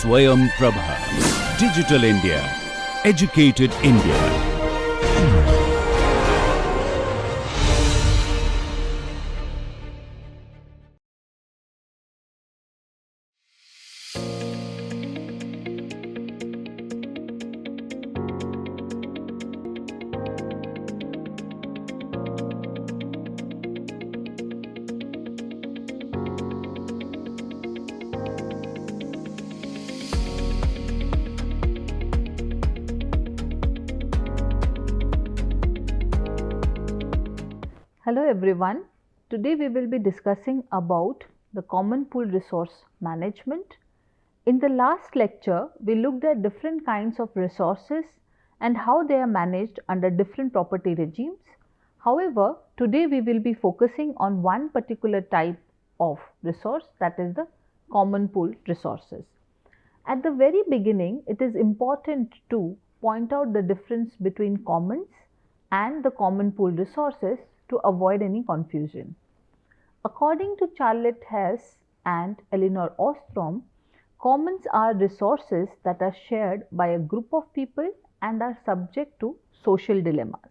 SwayamPrabha. Digital India. Educated India. Hello everyone. Today we will be discussing about the common pool resource management. In the last lecture, we looked at different kinds of resources and how they are managed under different property regimes. However, today we will be focusing on one particular type of resource, that is the common pool resources. At the very beginning, it is important to point out the difference between commons and the common pool resources to avoid any confusion. According to Charlotte Hess and Elinor Ostrom, commons are resources that are shared by a group of people and are subject to social dilemmas.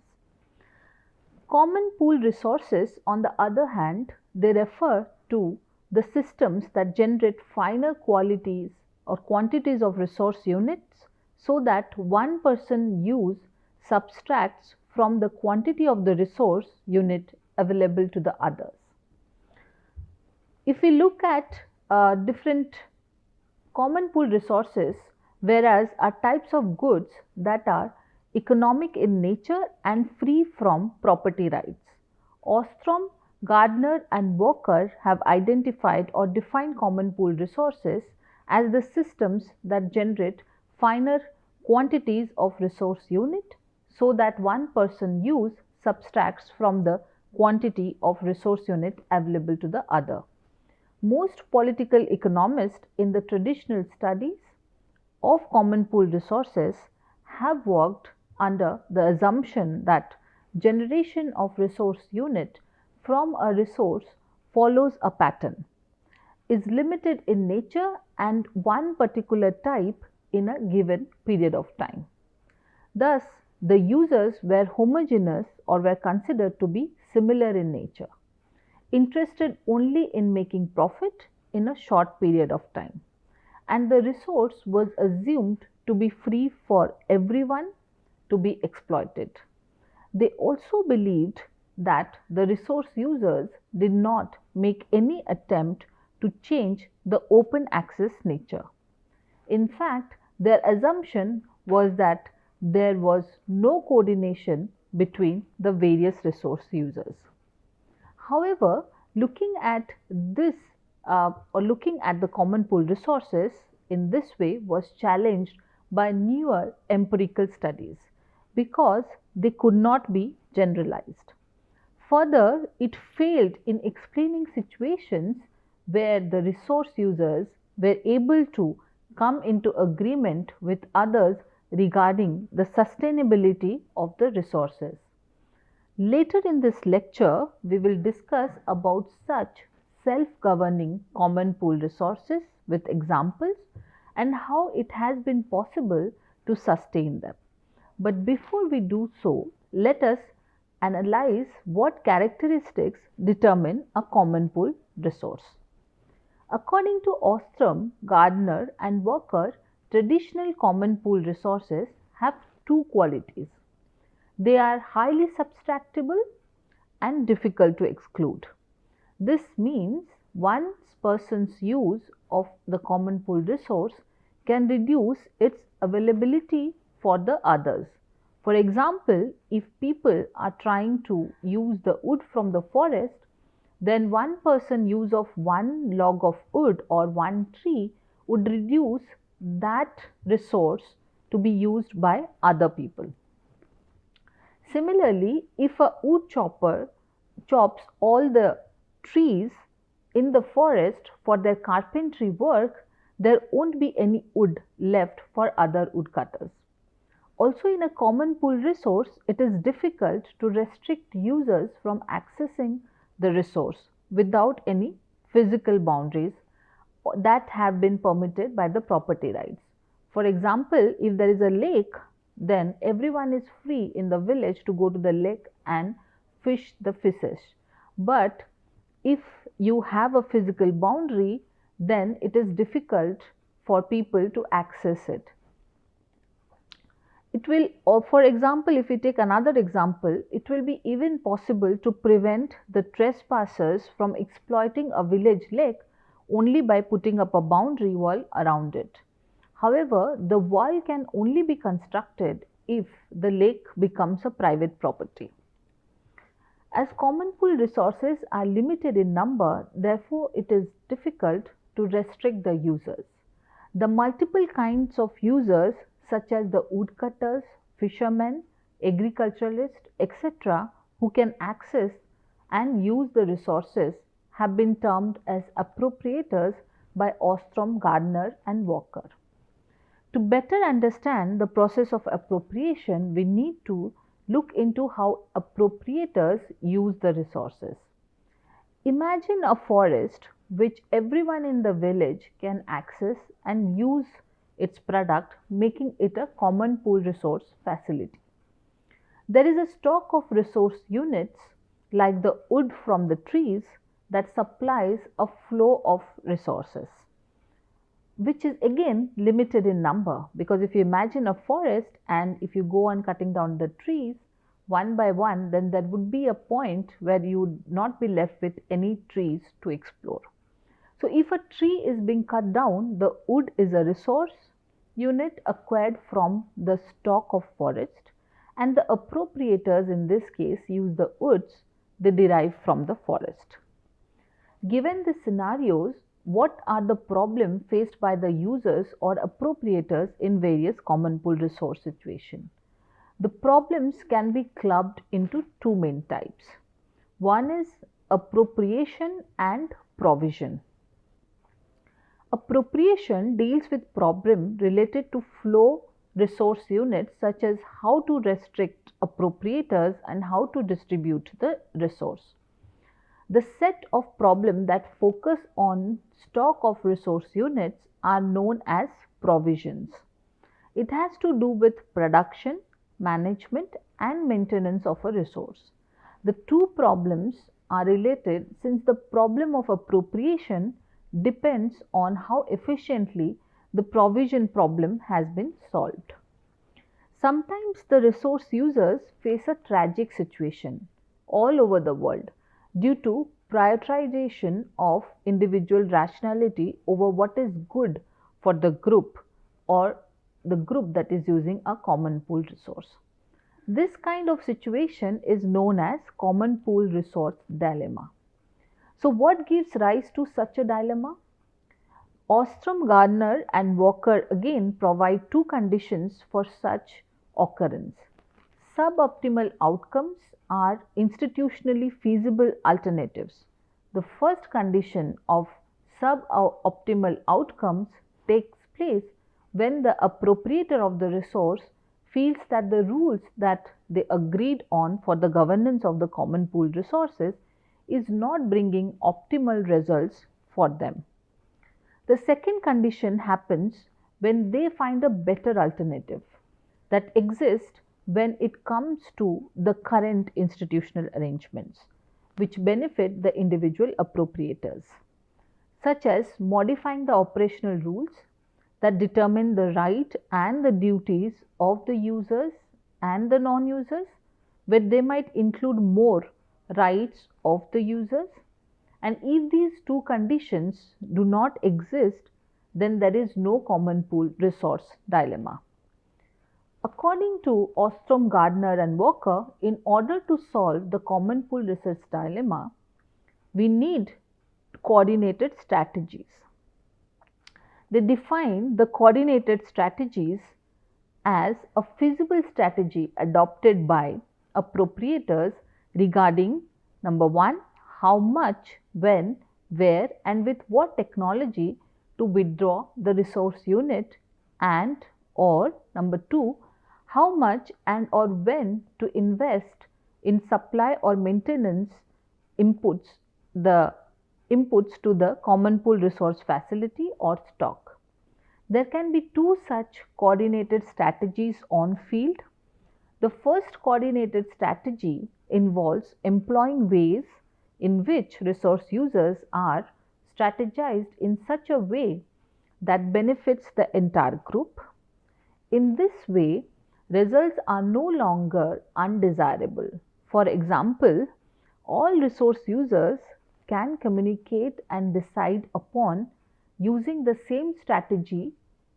Common pool resources, on the other hand, they refer to the systems that generate finer qualities or quantities of resource units so that one person use subtracts from the quantity of the resource unit available to the others. If we look at different common pool resources, whereas are types of goods that are economic in nature and free from property rights. Ostrom, Gardner and Walker have identified or defined common pool resources as the systems that generate finer quantities of resource unit so that one person use subtracts from the quantity of resource unit available to the other. Most political economists in the traditional studies of common pool resources have worked under the assumption that generation of resource unit from a resource follows a pattern, is limited in nature and one particular type in a given period of time. Thus, the users were homogeneous or were considered to be similar in nature, interested only in making profit in a short period of time, and the resource was assumed to be free for everyone to be exploited. They also believed that the resource users did not make any attempt to change the open access nature. In fact, their assumption was that there was no coordination between the various resource users. However, looking at this or looking at the common pool resources in this way was challenged by newer empirical studies because they could not be generalized. Further, it failed in explaining situations where the resource users were able to come into agreement with others regarding the sustainability of the resources. Later in this lecture, we will discuss about such self-governing common pool resources with examples and how it has been possible to sustain them. But before we do so, let us analyze what characteristics determine a common pool resource. According to Ostrom, Gardner and Walker, traditional common pool resources have two qualities. They are highly subtractable and difficult to exclude. This means one person's use of the common pool resource can reduce its availability for the others. For example, if people are trying to use the wood from the forest, then one person use of one log of wood or one tree would reduce that resource to be used by other people. Similarly, if a wood chopper chops all the trees in the forest for their carpentry work, there won't be any wood left for other woodcutters. Also, in a common pool resource, it is difficult to restrict users from accessing the resource without any physical boundaries that have been permitted by the property rights. For example, if there is a lake, then everyone is free in the village to go to the lake and fish the fishes. But if you have a physical boundary, then it is difficult for people to access it. It will, or for example, if we take another example, it will be even possible to prevent the trespassers from exploiting a village lake only by putting up a boundary wall around it. However, the wall can only be constructed if the lake becomes a private property. As common pool resources are limited in number, therefore it is difficult to restrict the users. The multiple kinds of users such as the woodcutters, fishermen, agriculturalists, etc., who can access and use the resources have been termed as appropriators by Ostrom, Gardner and Walker. To better understand the process of appropriation, we need to look into how appropriators use the resources. Imagine a forest which everyone in the village can access and use its product, making it a common pool resource facility. There is a stock of resource units like the wood from the trees that supplies a flow of resources, which is again limited in number, because if you imagine a forest and if you go on cutting down the trees one by one, then there would be a point where you would not be left with any trees to explore. So if a tree is being cut down, the wood is a resource unit acquired from the stock of forest, and the appropriators in this case use the woods they derive from the forest. Given the scenarios, what are the problems faced by the users or appropriators in various common pool resource situations? The problems can be clubbed into two main types. One is appropriation and provision. Appropriation deals with problems related to flow resource units, such as how to restrict appropriators and how to distribute the resource. The set of problems that focus on stock of resource units are known as provisions. It has to do with production, management and maintenance of a resource. The two problems are related since the problem of appropriation depends on how efficiently the provision problem has been solved. Sometimes the resource users face a tragic situation all over the world due to prioritization of individual rationality over what is good for the group or the group that is using a common pool resource. This kind of situation is known as common pool resource dilemma. So what gives rise to such a dilemma? Ostrom, Gardner and Walker again provide two conditions for such occurrence. Suboptimal outcomes are institutionally feasible alternatives. The first condition of suboptimal outcomes takes place when the appropriator of the resource feels that the rules that they agreed on for the governance of the common pool resources is not bringing optimal results for them. The second condition happens when they find a better alternative that exists when it comes to the current institutional arrangements, which benefit the individual appropriators, such as modifying the operational rules that determine the right and the duties of the users and the non-users, where they might include more rights of the users. And if these two conditions do not exist, then there is no common pool resource dilemma. According to Ostrom, Gardner and Walker, in order to solve the common pool resource dilemma, we need coordinated strategies. They define the coordinated strategies as a feasible strategy adopted by appropriators regarding number one, how much, when, where and with what technology to withdraw the resource unit, and or number two, how much and or when to invest in supply or maintenance inputs the inputs to the common pool resource facility or stock. There can be two such coordinated strategies on field. The first coordinated strategy involves employing ways in which resource users are strategized in such a way that benefits the entire group. In this way, results are no longer undesirable. For example, all resource users can communicate and decide upon using the same strategy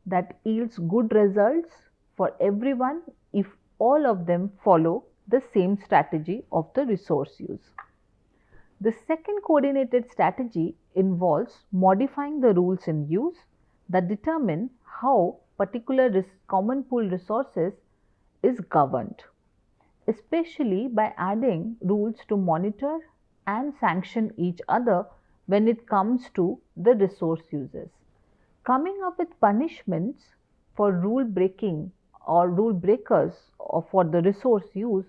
that yields good results for everyone if all of them follow the same strategy of the resource use. The second coordinated strategy involves modifying the rules in use that determine how particular common pool resources is governed, especially by adding rules to monitor and sanction each other when it comes to the resource uses. Coming up with punishments for rule breaking or rule breakers or for the resource use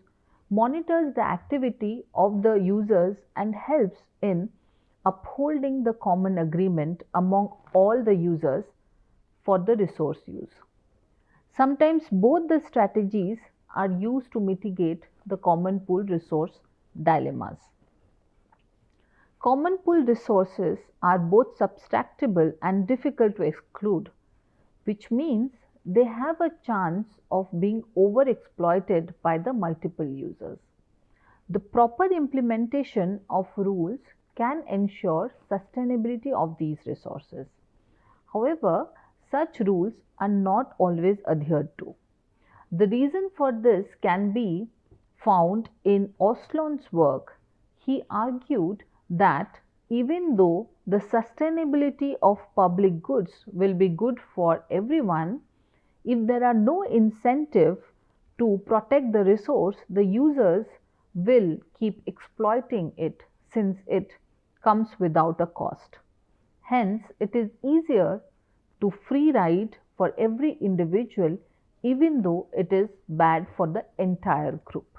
monitors the activity of the users and helps in upholding the common agreement among all the users for the resource use. Sometimes both the strategies are used to mitigate the common pool resource dilemmas. Common pool resources are both subtractable and difficult to exclude, which means they have a chance of being overexploited by the multiple users. The proper implementation of rules can ensure sustainability of these resources. However, such rules are not always adhered to. The reason for this can be found in Oslon's work. He argued that even though the sustainability of public goods will be good for everyone, if there are no incentive to protect the resource, the users will keep exploiting it since it comes without a cost. Hence, it is easier to free ride for every individual even though it is bad for the entire group.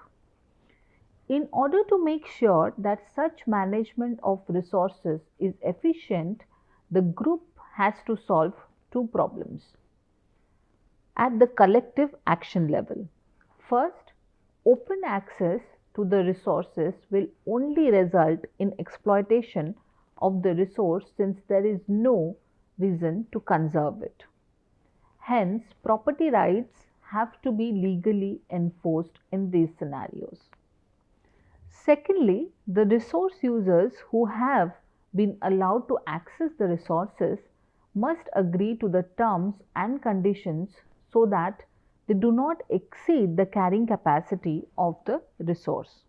In order to make sure that such management of resources is efficient, the group has to solve two problems at the collective action level. First, open access to the resources will only result in exploitation of the resource since there is no reason to conserve it. Hence, property rights have to be legally enforced in these scenarios. Secondly, the resource users who have been allowed to access the resources must agree to the terms and conditions so that they do not exceed the carrying capacity of the resource.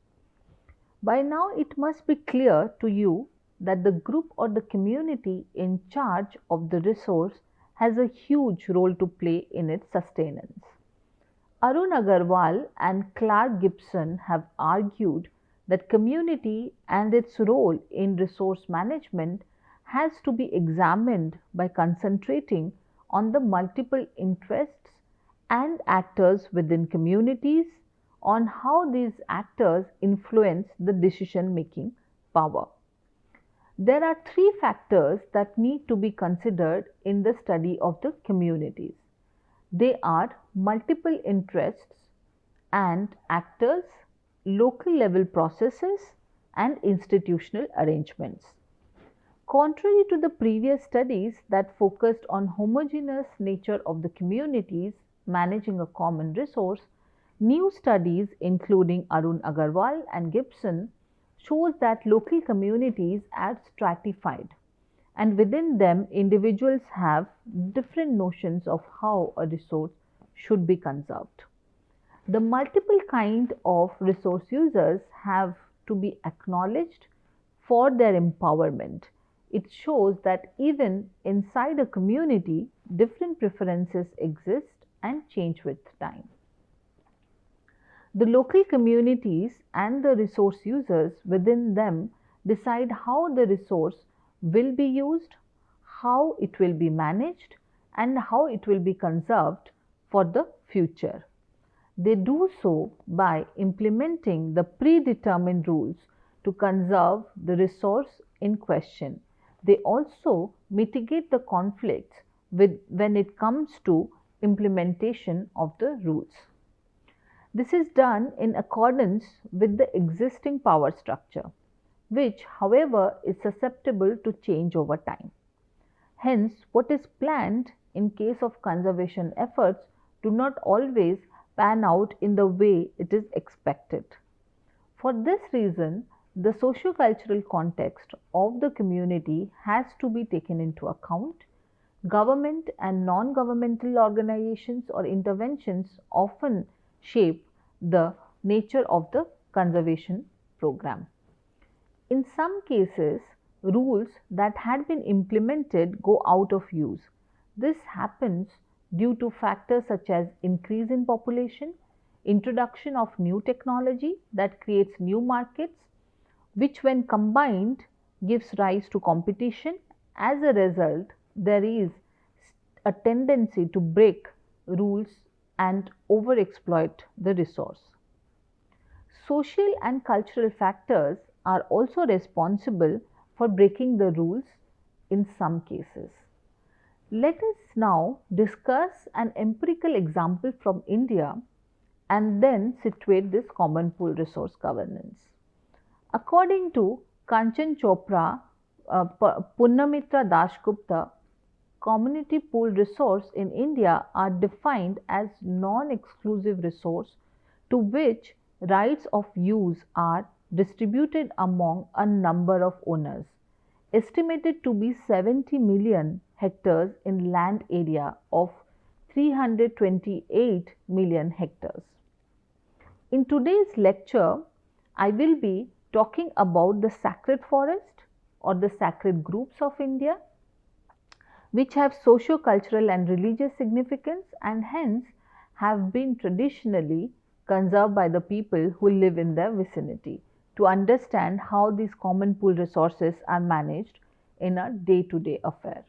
By now, it must be clear to you that the group or the community in charge of the resource has a huge role to play in its sustenance. Arun Agarwal and Clark Gibson have argued that community and its role in resource management has to be examined by concentrating on the multiple interests and actors within communities, on how these actors influence the decision making power. There are three factors that need to be considered in the study of the communities. They are multiple interests and actors, local level processes, and institutional arrangements. Contrary to the previous studies that focused on homogeneous nature of the communities managing a common resource, new studies including Arun Agarwal and Gibson shows that local communities are stratified, and within them individuals have different notions of how a resource should be conserved. The multiple kind of resource users have to be acknowledged for their empowerment. It shows that even inside a community, different preferences exist and change with time. The local communities and the resource users within them decide how the resource will be used, how it will be managed, and how it will be conserved for the future. They do so by implementing the predetermined rules to conserve the resource in question. They also mitigate the conflicts when it comes to implementation of the rules. This is done in accordance with the existing power structure, which, however, is susceptible to change over time. Hence, what is planned in case of conservation efforts do not always pan out in the way it is expected. For this reason, the socio-cultural context of the community has to be taken into account. Government and non-governmental organizations or interventions often shape the nature of the conservation program. In some cases, rules that had been implemented go out of use. This happens due to factors such as increase in population, introduction of new technology that creates new markets, which when combined gives rise to competition. As a result, there is a tendency to break rules and overexploit the resource. Social and cultural factors are also responsible for breaking the rules in some cases. Let us now discuss an empirical example from India and then situate this common pool resource governance. According to Kanchan Chopra, Punnamitra Dasgupta, community pool resource in India are defined as non-exclusive resource to which rights of use are distributed among a number of owners, estimated to be 70 million hectares in land area of 328 million hectares. In today's lecture, I will be talking about the sacred forest or the sacred groups of India, which have socio-cultural and religious significance and hence have been traditionally conserved by the people who live in their vicinity, to understand how these common pool resources are managed in a day-to-day affair.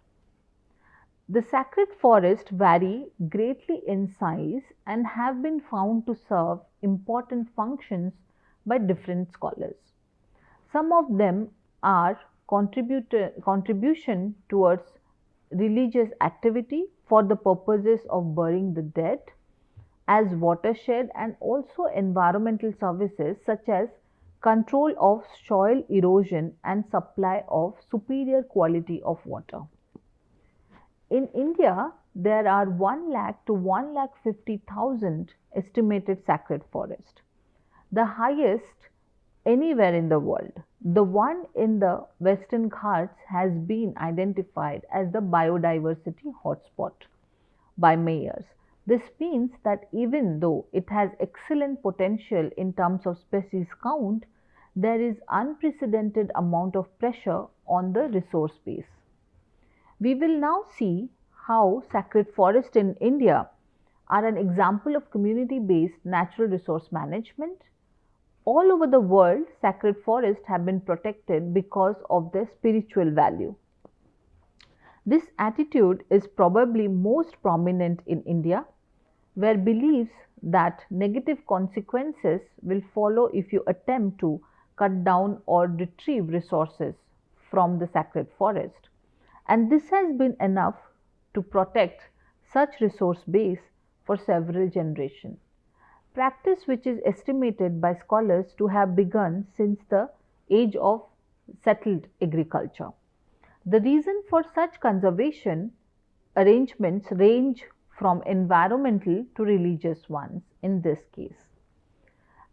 The sacred forests vary greatly in size and have been found to serve important functions by different scholars. Some of them are contribution towards religious activity for the purposes of burying the dead, as watershed, and also environmental services such as control of soil erosion and supply of superior quality of water. In India, there are 1 lakh to 1,50,000 estimated sacred forests, the highest anywhere in the world. The one in the Western Ghats has been identified as the biodiversity hotspot by mayors. This means that even though it has excellent potential in terms of species count, there is unprecedented amount of pressure on the resource base. We will now see how sacred forests in India are an example of community-based natural resource management. All over the world, sacred forests have been protected because of their spiritual value. This attitude is probably most prominent in India, where beliefs that negative consequences will follow if you attempt to cut down or retrieve resources from the sacred forest. And this has been enough to protect such resource base for several generations. Practice which is estimated by scholars to have begun since the age of settled agriculture. The reason for such conservation arrangements range from environmental to religious ones in this case.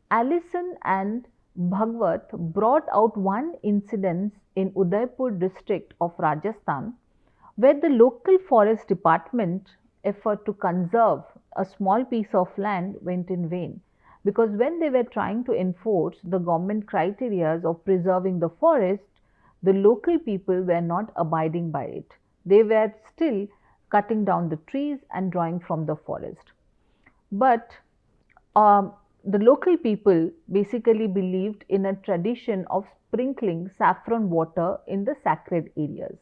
Allison and Bhagwat brought out one incident in Udaipur district of Rajasthan, where the local forest department effort to conserve a small piece of land went in vain, because when they were trying to enforce the government criteria of preserving the forest, the local people were not abiding by it. They were still cutting down the trees and drawing from the forest. But the local people basically believed in a tradition of sprinkling saffron water in the sacred areas.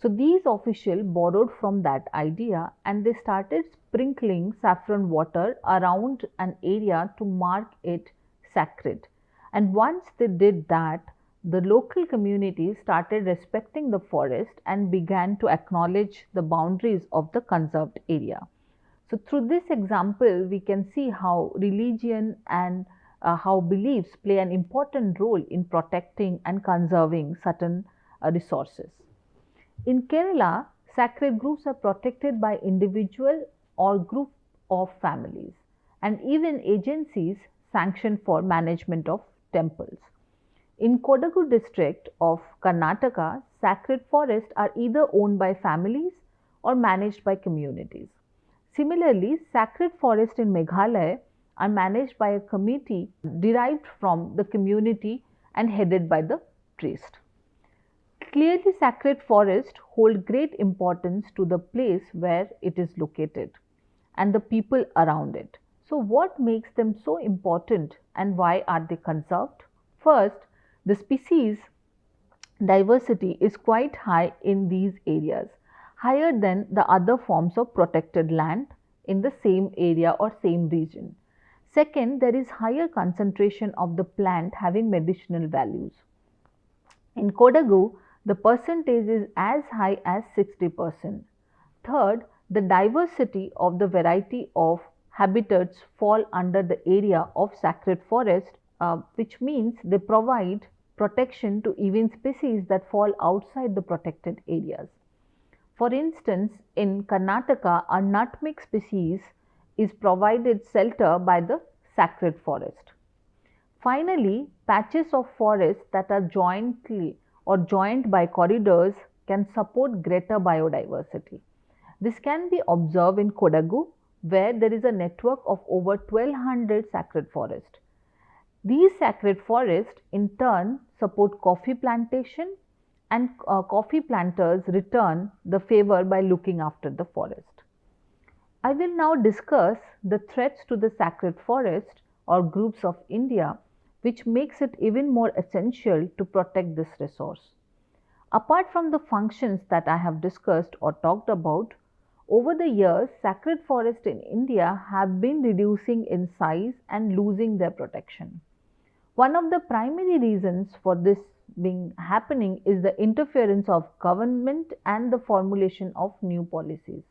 So these officials borrowed from that idea and they started sprinkling saffron water around an area to mark it sacred. And once they did that, the local community started respecting the forest and began to acknowledge the boundaries of the conserved area. So, through this example, we can see how religion and how beliefs play an important role in protecting and conserving certain resources. In Kerala, sacred groves are protected by individual or group of families and even agencies sanctioned for management of temples. In Kodagu district of Karnataka, sacred forests are either owned by families or managed by communities. Similarly, sacred forests in Meghalaya are managed by a committee derived from the community and headed by the priest. Clearly, sacred forests hold great importance to the place where it is located and the people around it. So, what makes them so important and why are they conserved? First, the species diversity is quite high in these areas, higher than the other forms of protected land in the same area or same region. Second, there is higher concentration of the plant having medicinal values. In Kodagu, the percentage is as high as 60%. Third, the diversity of the variety of habitats fall under the area of sacred forest, which means they provide protection to even species that fall outside the protected areas. For instance, in Karnataka, a nutmeg species is provided shelter by the sacred forest. Finally, patches of forest that are jointly or joined by corridors can support greater biodiversity. This can be observed in Kodagu, where there is a network of over 1200 sacred forests. These sacred forests in turn support coffee plantation and coffee planters return the favor by looking after the forest. I will now discuss the threats to the sacred forest or groups of India, which makes it even more essential to protect this resource. Apart from the functions that I have discussed or talked about, over the years, sacred forests in India have been reducing in size and losing their protection. One of the primary reasons for this being happening is the interference of government and the formulation of new policies.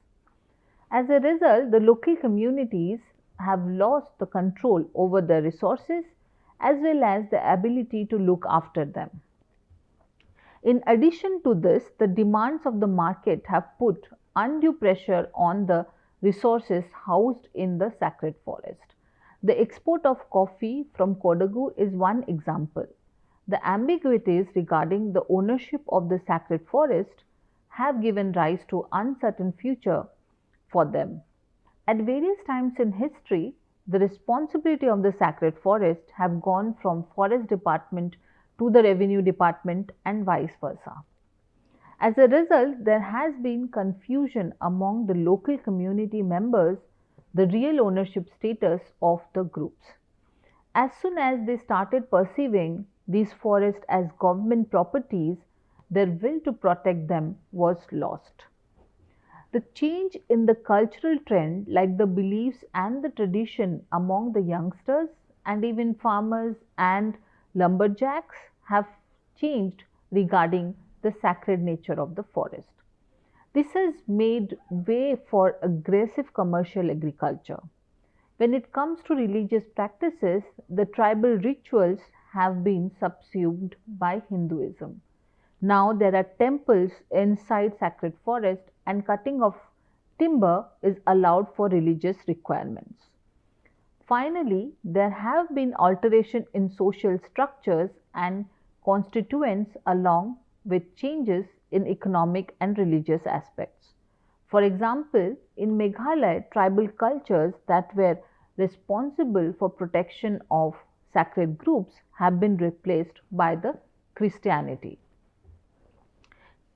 As a result, the local communities have lost the control over their resources as well as the ability to look after them. In addition to this, the demands of the market have put undue pressure on the resources housed in the sacred forest. The export of coffee from Kodagu is one example. The ambiguities regarding the ownership of the sacred forest have given rise to uncertain future for them. At various times in history, the responsibility of the sacred forest have gone from forest department to the revenue department and vice versa. As a result, there has been confusion among the local community members the real ownership status of the groups. As soon as they started perceiving these forests as government properties, their will to protect them was lost. The change in the cultural trend, like the beliefs and the tradition among the youngsters and even farmers and lumberjacks, have changed regarding the sacred nature of the forest. This has made way for aggressive commercial agriculture. When it comes to religious practices, the tribal rituals have been subsumed by Hinduism. Now there are temples inside sacred forest and cutting of timber is allowed for religious requirements. Finally, there have been alteration in social structures and constituents along with changes in economic and religious aspects. For example, in Meghalaya, tribal cultures that were responsible for protection of sacred groups have been replaced by the Christianity.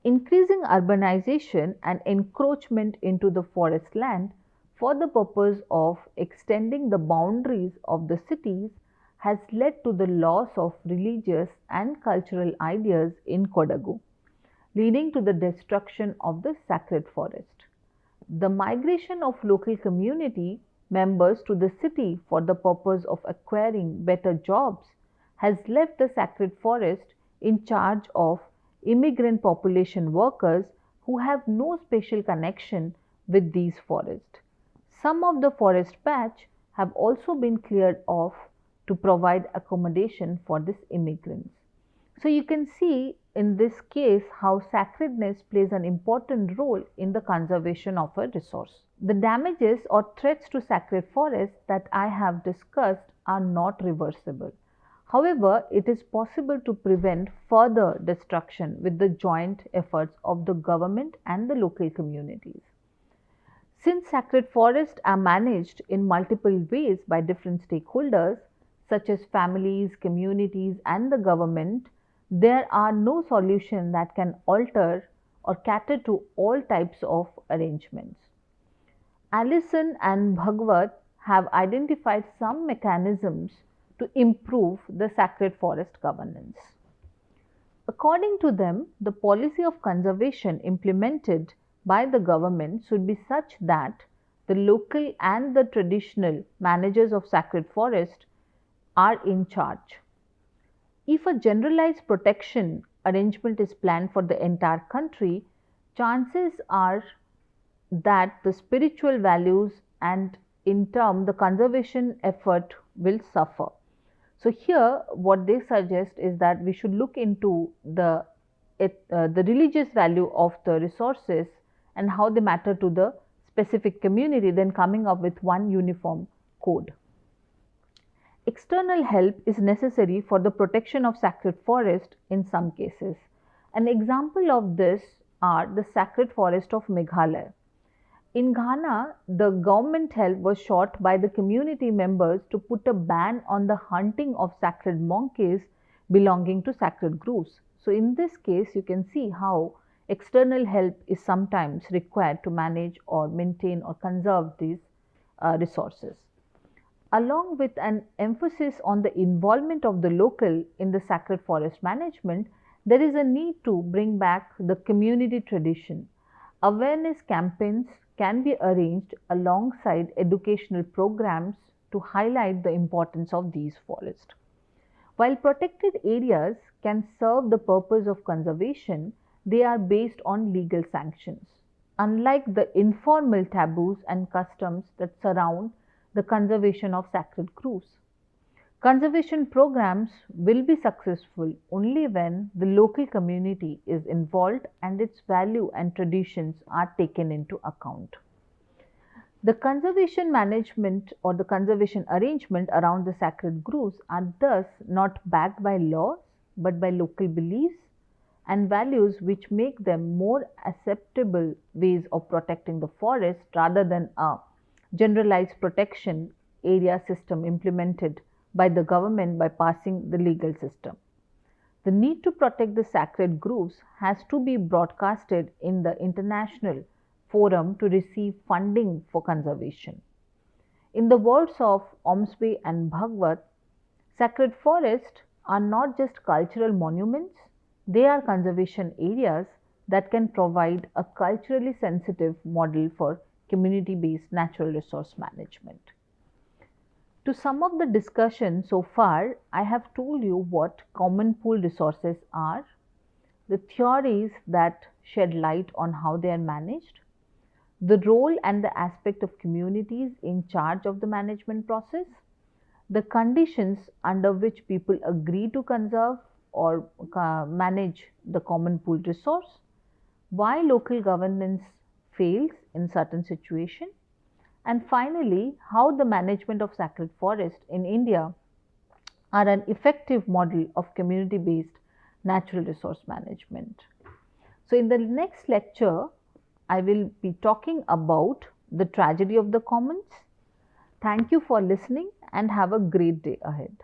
Increasing urbanization and encroachment into the forest land for the purpose of extending the boundaries of the cities has led to the loss of religious and cultural ideas in Kodagu, leading to the destruction of the sacred forest. The migration of local community members to the city for the purpose of acquiring better jobs has left the sacred forest in charge of immigrant population workers who have no special connection with these forests. Some of the forest patch have also been cleared off to provide accommodation for these immigrants. So you can see in this case how sacredness plays an important role in the conservation of a resource. The damages or threats to sacred forests that I have discussed are not reversible. However, it is possible to prevent further destruction with the joint efforts of the government and the local communities. Since sacred forests are managed in multiple ways by different stakeholders, such as families, communities, and the government, there are no solutions that can alter or cater to all types of arrangements. Allison and Bhagwat have identified some mechanisms to improve the sacred forest governance. According to them, the policy of conservation implemented by the government should be such that the local and the traditional managers of sacred forest are in charge. If a generalized protection arrangement is planned for the entire country, chances are that the spiritual values and in turn the conservation effort will suffer. So here what they suggest is that we should look into the religious value of the resources and how they matter to the specific community, then coming up with one uniform code. External help is necessary for the protection of sacred forest in some cases. An example of this are the sacred forest of Meghalaya. In Ghana, the government help was sought by the community members to put a ban on the hunting of sacred monkeys belonging to sacred groves. So in this case, you can see how external help is sometimes required to manage or maintain or conserve these resources. Along with an emphasis on the involvement of the local in the sacred forest management, there is a need to bring back the community tradition. Awareness campaigns can be arranged alongside educational programs to highlight the importance of these forests. While protected areas can serve the purpose of conservation, they are based on legal sanctions. Unlike the informal taboos and customs that surround the conservation of sacred groves. Conservation programs will be successful only when the local community is involved and its value and traditions are taken into account. The conservation management or the conservation arrangement around the sacred groves are thus not backed by laws but by local beliefs and values which make them more acceptable ways of protecting the forest rather than a generalized protection area system implemented by the government by passing the legal system. The need to protect the sacred groves has to be broadcasted in the international forum to receive funding for conservation. In the words of Omsby and Bhagwat, sacred forests are not just cultural monuments, they are conservation areas that can provide a culturally sensitive model for community-based natural resource management. To sum up the discussion so far, I have told you what common pool resources are, the theories that shed light on how they are managed, the role and the aspect of communities in charge of the management process, the conditions under which people agree to conserve or manage the common pool resource, why local governance fails in certain situations, and finally, how the management of sacred forest in India are an effective model of community-based natural resource management. So in the next lecture, I will be talking about the tragedy of the commons. Thank you for listening and have a great day ahead.